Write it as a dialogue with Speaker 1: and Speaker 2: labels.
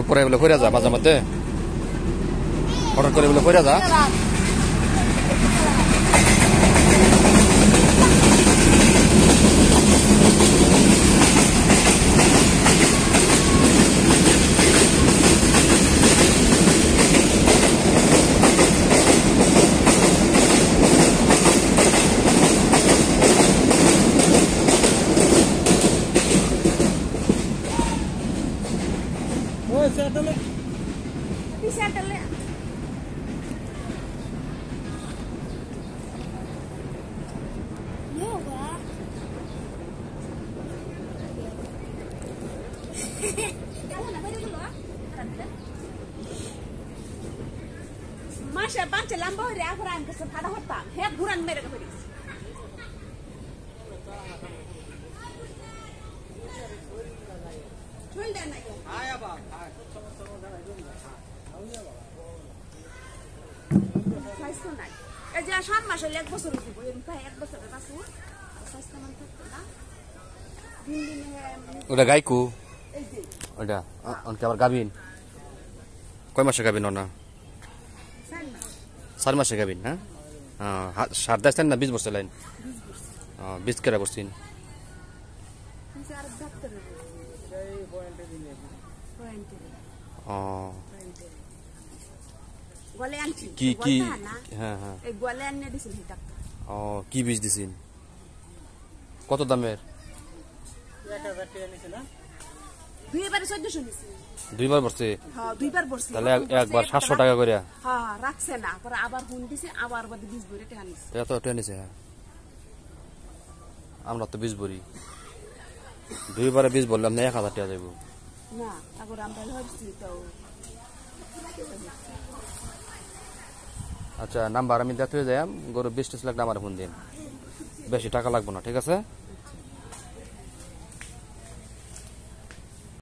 Speaker 1: একটু পরে বলে ফিরে যা মাঝে মধ্যে হঠাৎ করে বলে ফিরে যা
Speaker 2: Masya panca lambo hari aku ran ke sepeda hotam, hep buran mereka beris. Cuma dana yo. Ayah bang. Size tu naik. Kerja shan masya lihat bosor tu, yang kaya ek bosor apa sih? Size tu mantap tu na.
Speaker 1: Udah gaiku. Udah. On kabar gabin. Kau masih gabin ona? 4 মাসে গাবিন না সার দাইছেন না 20 বছর line 20 করে বসছেন কি কি হ্যাঁ হ্যাঁ এই গোলে আননে দিছেন ডাক্তার কি বীজ দিছেন কত দামের 1000 টাকা নিছে না দুইবার 1400 নিছে দুইবার বর্ষে হ্যাঁ দুইবার বর্ষে তাহলে একবার 700 টাকা করে হ্যাঁ রাখছে না পরে আবার ফোন দিছে আবার বাদ 20 ভরি টাকা নিছে এত টাকা নিছে আমরা তো 20 ভরি দুইবারে 20 বললাম না 1000 টাকা দেব না আগর আমরা হইছি তো আচ্ছা নাম্বার আমি দিতে যাইম গরু 20 লাখ নাম্বার ফোন দিন বেশি টাকা লাগবে না ঠিক আছে